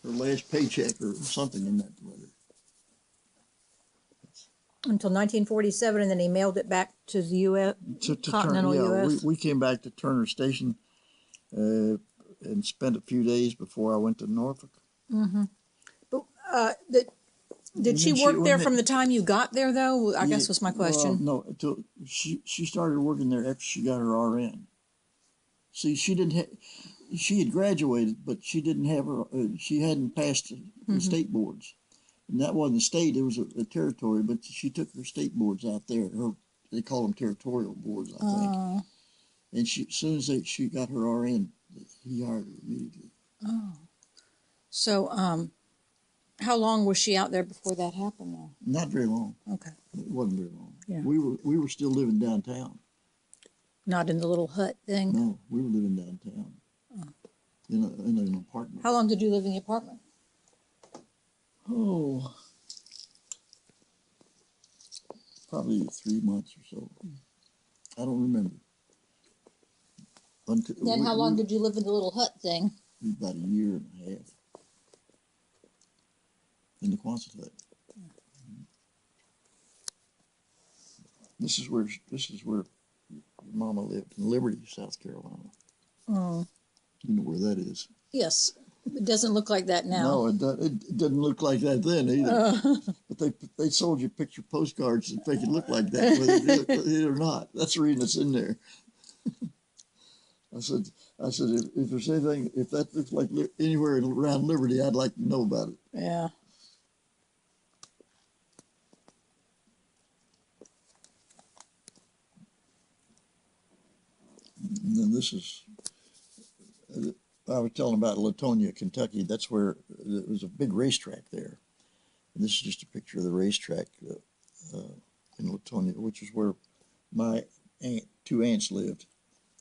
her last paycheck or something in that letter. Until 1947, and then he mailed it back to the U.S. continental U.S. We came back to Turner Station and spent a few days before I went to Norfolk. Mm-hmm. But did she work there from the time you got there, though? I guess was my question. No, until she started working there after she got her RN. See, she had graduated, but she didn't have her. She hadn't passed the state boards. And that wasn't a state; it was a territory. But she took her state boards out there. They call them territorial boards, I think. And as soon as she got her RN, he hired her immediately. Oh, so how long was she out there before that happened? Though? Not very long. Okay, it wasn't very long. Yeah, we were still living downtown. Not in the little hut thing. No, we were living downtown in an apartment. How long did you live in the apartment? Oh, probably 3 months or so. I don't remember. Then how long did you live in the little hut thing? About a year and a half. In the Quonset hut. This is where Mama lived, in Liberty, South Carolina. Oh. You know where that is. Yes. It doesn't look like that now. No, it doesn't look like that then either. But they sold you picture postcards that make it look like that, whether it or not. That's the reason it's in there. I said, if there's anything, if that looks like anywhere around Liberty, I'd like to know about it. Yeah. And then this is, I was telling about Latonia, Kentucky. That's where there was a big racetrack there. And this is just a picture of the racetrack in Latonia, which is where my two aunts lived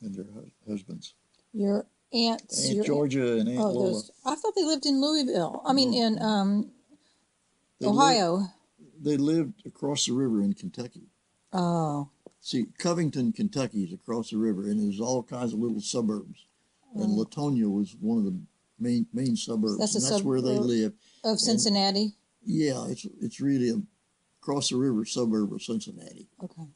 and their husbands. Your aunts? Aunt Georgia and Aunt Lola. I thought they lived in Louisville. I mean, in Ohio. They lived across the river in Kentucky. Oh. See, Covington, Kentucky is across the river, and there's all kinds of little suburbs. And Latonia was one of the main suburbs. That's where they lived. Of Cincinnati? And, yeah, it's really a across the river suburb of Cincinnati. Okay.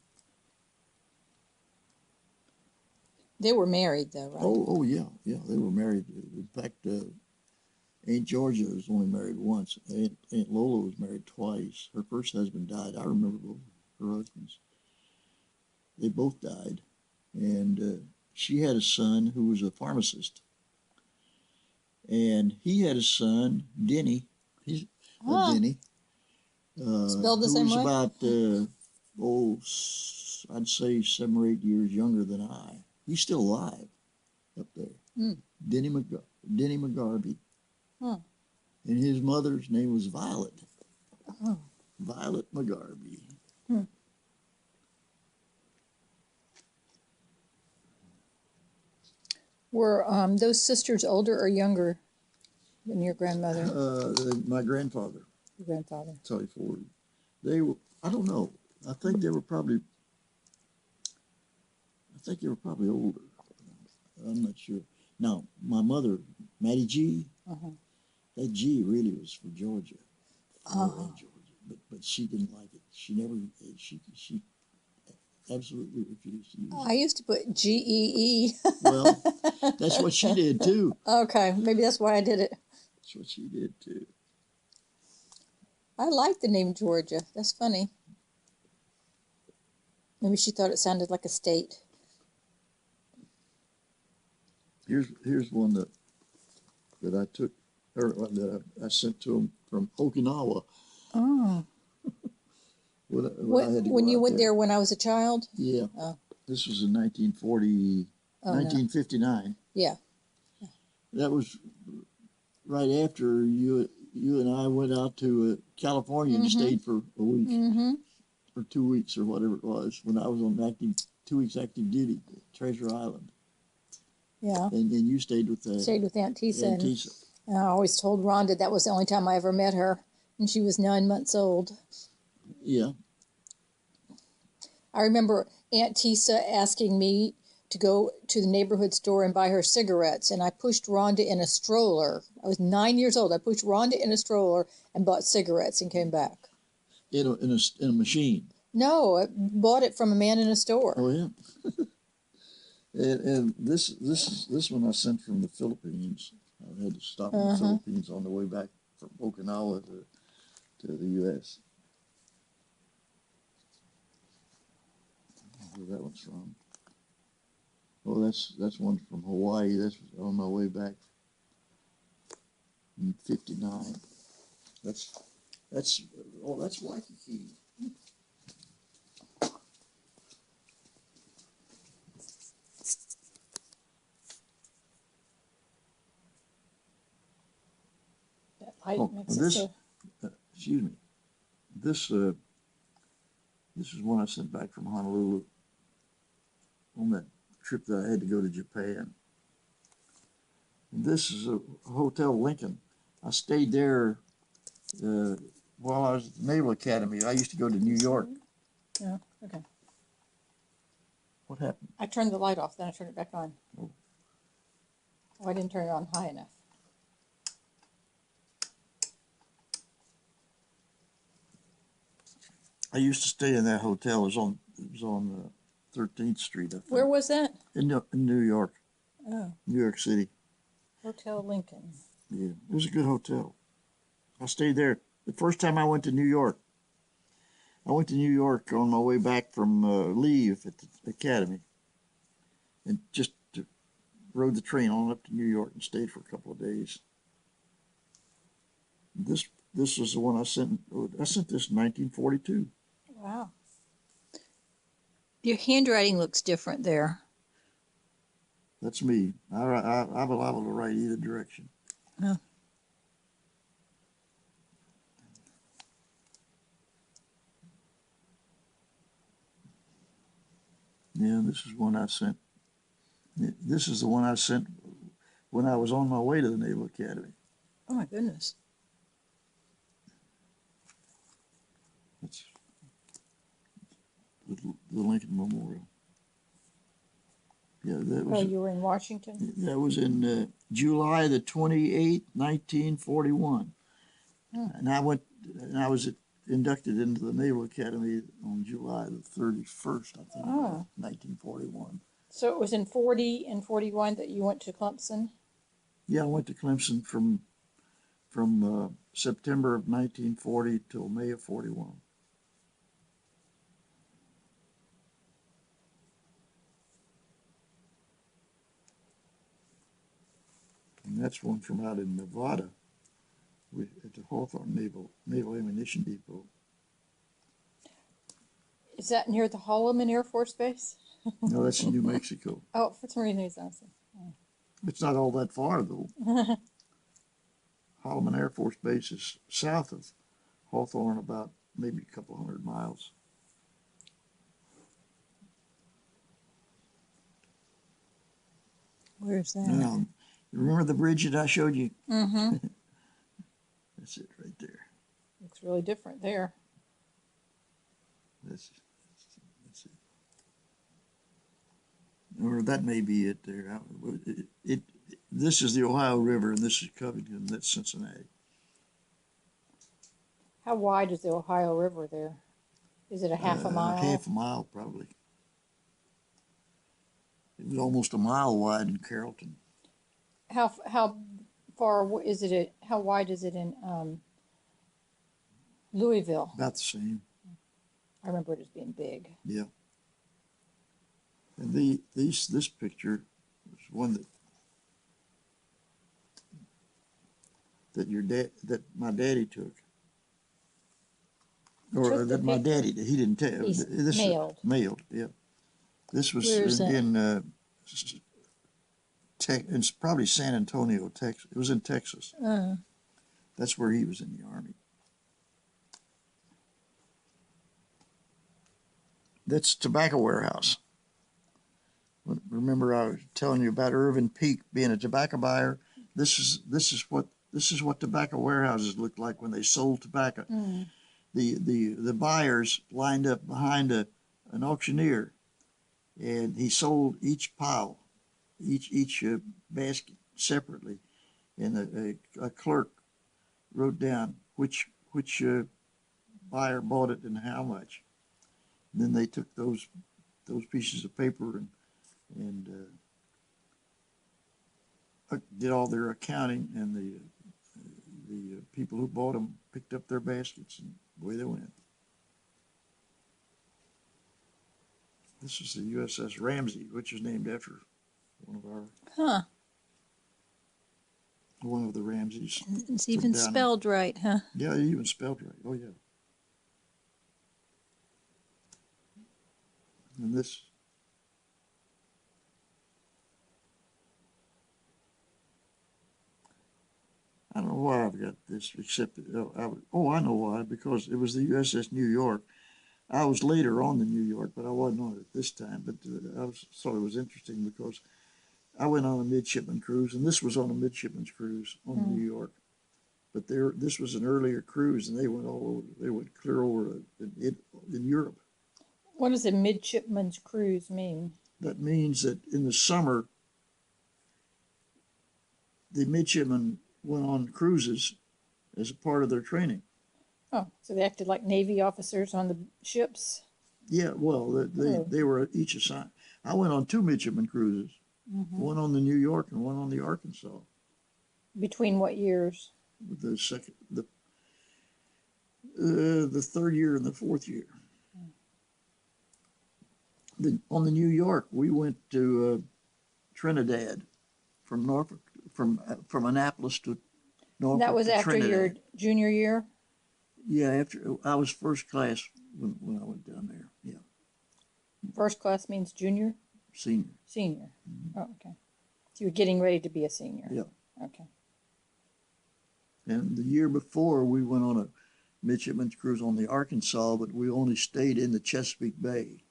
They were married, though, right? Oh yeah, they were married. In fact, Aunt Georgia was only married once. Aunt Lola was married twice. Her first husband died. I remember both her husbands. They both died, and she had a son who was a pharmacist, and he had a son, Denny. Denny. Spelled the same way? Who was about, I'd say 7 or 8 years younger than I. He's still alive up there. Mm. Denny McGarvey. Huh. And his mother's name was Violet. Oh. Violet McGarvey. Hmm. Were those sisters older or younger than your grandmother? My grandfather. Your grandfather. Tony Ford. They were, I don't know. I think they were probably older. I'm not sure. Now, my mother, Mattie G, that G really was for Georgia. Georgia. But she didn't like it. She absolutely refused to use it. I used to put G-E-E. Well, that's what she did too. Okay, maybe that's why I did it. That's what she did too. I like the name Georgia. That's funny. Maybe she thought it sounded like a state. Here's one that I took, or that I sent to him from Okinawa. Oh. when you went there when I was a child? Yeah. Oh. This was in 1959. Yeah. That was right after you and I went out to California and stayed for a week. Or 2 weeks or whatever it was when I was on 2 weeks active duty at Treasure Island. Yeah. And you stayed with Aunt Tisa. Aunt Tisa. And I always told Rhonda that was the only time I ever met her, and she was 9 months old. Yeah. I remember Aunt Tisa asking me to go to the neighborhood store and buy her cigarettes, and I pushed Rhonda in a stroller. I was 9 years old. I pushed Rhonda in a stroller and bought cigarettes and came back. In a machine. No, I bought it from a man in a store. Oh yeah. and this one I sent from the Philippines. I had to stop in the Philippines on the way back from Okinawa to the U.S. Where that one's from. Oh, that's one from Hawaii. That's on my way back in '59. That's Waikiki. That light makes this, it so... excuse me. This is one I sent back from Honolulu on that trip that I had to go to Japan. And this is a Hotel Lincoln. I stayed there while I was at the Naval Academy. I used to go to New York. Yeah, okay. What happened? I turned the light off, then I turned it back on. Oh, I didn't turn it on high enough. I used to stay in that hotel. It was on 13th Street, I think. Where was that? In New York. Oh. New York City. Hotel Lincoln. Yeah, it was a good hotel. I stayed there. The first time I went to New York, I went to New York on my way back from leave at the academy, and just rode the train on up to New York and stayed for a couple of days. This was the one I sent. I sent this in 1942. Wow. Your handwriting looks different there. That's me. I'm liable to write either direction. Oh. Yeah, this is one I sent. This is the one I sent when I was on my way to the Naval Academy. Oh my goodness. That's the Lincoln Memorial. Yeah, that was. Oh, you were in Washington? That was in July the 28th, 1941. And I was inducted into the Naval Academy on July the 31st, I think, 1941. So it was in 40 and 41 that you went to Clemson? Yeah, I went to Clemson from September of 1940 till May of 41. And that's one from out in Nevada at the Hawthorne Naval Ammunition Depot. Is that near the Holleman Air Force Base? No, that's in New Mexico. Oh, for some reason it's awesome. Oh. It's not all that far, though. Holleman Air Force Base is south of Hawthorne, about maybe a couple 100 miles. Where's that? Now, remember the bridge that I showed you? Mm-hmm. That's it right there. Looks really different there. That's it. Or that may be it there. This is the Ohio River, and this is Covington. That's Cincinnati. How wide is the Ohio River there? Is it a half a mile? Half a mile, probably. It was almost a mile wide in Carrollton. How far is it? How wide is it in Louisville? About the same. I remember it as being big. Yeah. And this picture was one that my daddy took. Or that my daddy, he didn't tell. This mailed. Mailed, yeah. This was it's probably San Antonio, Texas. It was in Texas. That's where he was in the Army. That's Tobacco Warehouse. Remember, I was telling you about Irvin Peake being a tobacco buyer. This is what tobacco warehouses looked like when they sold tobacco. The buyers lined up behind an auctioneer, and he sold each pile, each basket separately, and a clerk wrote down which buyer bought it and how much. And then they took those pieces of paper and did all their accounting, and the people who bought them picked up their baskets, and away they went. This is the USS Ramsey, which is named after one of the Ramseys. It's even spelled right, huh? Yeah, even spelled right. Oh, yeah. And this, I don't know why I've got this, except I know why, because it was the USS New York. I was later on the New York, but I wasn't on it this time. But thought it was interesting because I went on a midshipman cruise, and this was on a midshipman's cruise on New York. But this was an earlier cruise, and they went all over. They went clear over in Europe. What does a midshipman's cruise mean? That means that in the summer, the midshipmen went on cruises as a part of their training. Oh, so they acted like Navy officers on the ships? Yeah, well, they were each assigned. I went on 2 midshipman cruises, one on the New York and one on the Arkansas. Between what years? The third year and the fourth year. On the New York, we went to Trinidad from Norfolk, from Annapolis to Norfolk. That was after Trinidad. your junior year? Yeah, after I was first class when I went down there. Yeah. First class means junior? Senior. Senior. Oh, okay. So you're getting ready to be a senior? Yeah. Okay. And the year before, we went on a midshipman's cruise on the Arkansas, but we only stayed in the Chesapeake Bay,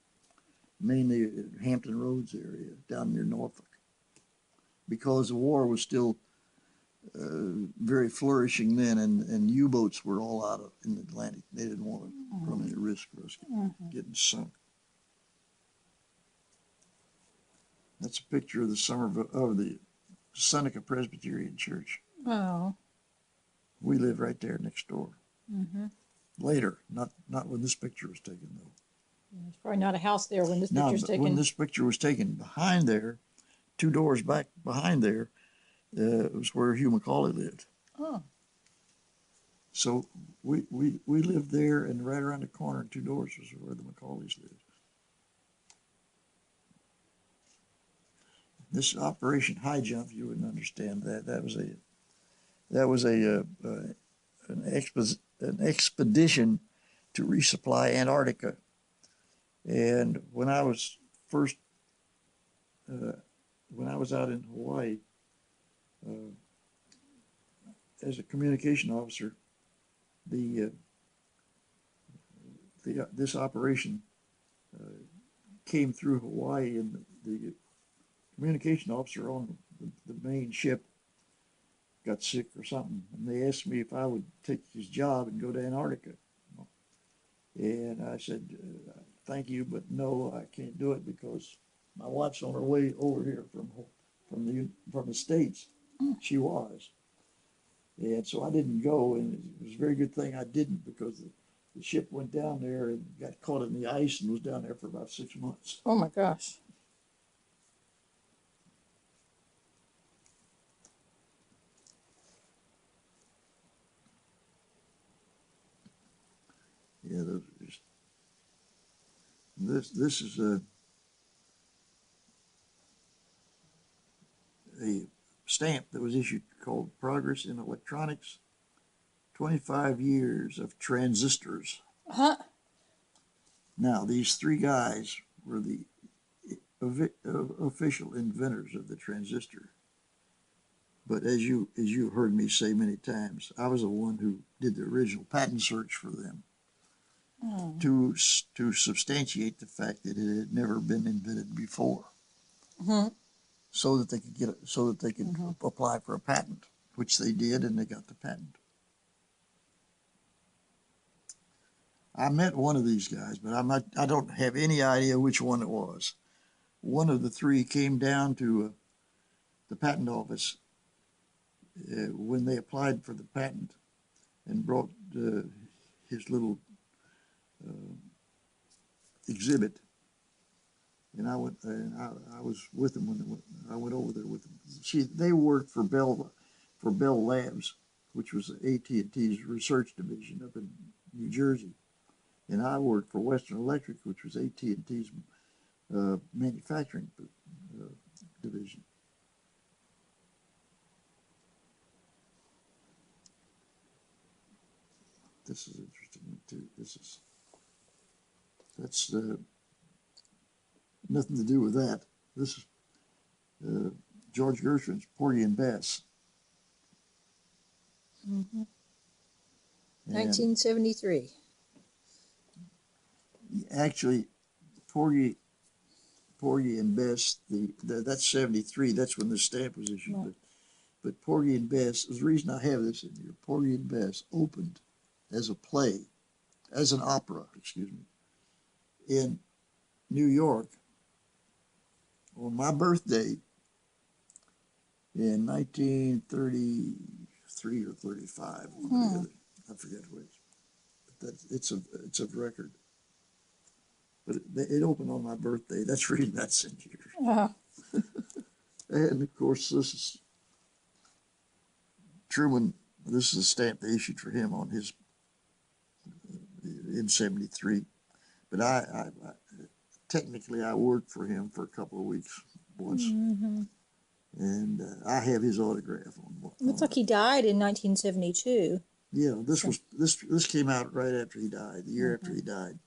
mainly Hampton Roads area down near Norfolk, because the war was still very flourishing then, and U-boats were all out in the Atlantic. They didn't want to run any risk of us getting sunk. That's a picture of the Seneca Presbyterian Church. Oh. We lived right there next door. Later, not when this picture was taken, though. There's probably not a house there when this picture was taken. When this picture was taken, behind there, 2 doors back behind there, was where Hugh Macaulay lived. Oh. So we lived there, and right around the corner, 2 doors was where the Macaulays lived. This Operation High Jump, you wouldn't understand that. That was an expedition to resupply Antarctica. And when I was out in Hawaii, as a communication officer, this operation came through Hawaii, and the communication officer on the main ship got sick or something, and they asked me if I would take his job and go to Antarctica. And I said, thank you, but no, I can't do it because my wife's on her way over here from the States. She was. And so I didn't go, and it was a very good thing I didn't, because the ship went down there and got caught in the ice and was down there for about 6 months. Oh my gosh. Yeah, those are just, this is a stamp that was issued called Progress in Electronics, 25 years of transistors. Huh? Now, these 3 guys were the official inventors of the transistor. But as you heard me say many times, I was the one who did the original patent search for them. To substantiate the fact that it had never been invented before, so that they could apply for a patent, which they did, and they got the patent. I met one of these guys, but I don't have any idea which one it was. one of the three came down to the patent office when they applied for the patent and brought his little exhibit. And I was with them when I went over there with them. They worked for Bell Labs, which was AT&T's research division up in New Jersey, and I worked for Western Electric, which was AT&T's manufacturing division. This is interesting too. That's nothing to do with that. This is George Gershwin's Porgy and Bess. 1973. Actually, Porgy and Bess, that's 73. That's when the stamp was issued. Right. But Porgy and Bess, the reason I have this in here, Porgy and Bess opened as a play, as an opera, in New York on my birthday in 1933 or 35. I forget which. But it's a record. But it opened on my birthday. That's the reason that's in here. And of course, this is Truman. This is a stamp they issued for him on his in 73. But I technically I worked for him for a couple of weeks once, and I have his autograph on. Looks like he died in 1972. Yeah, this came out right after he died, the year after he died.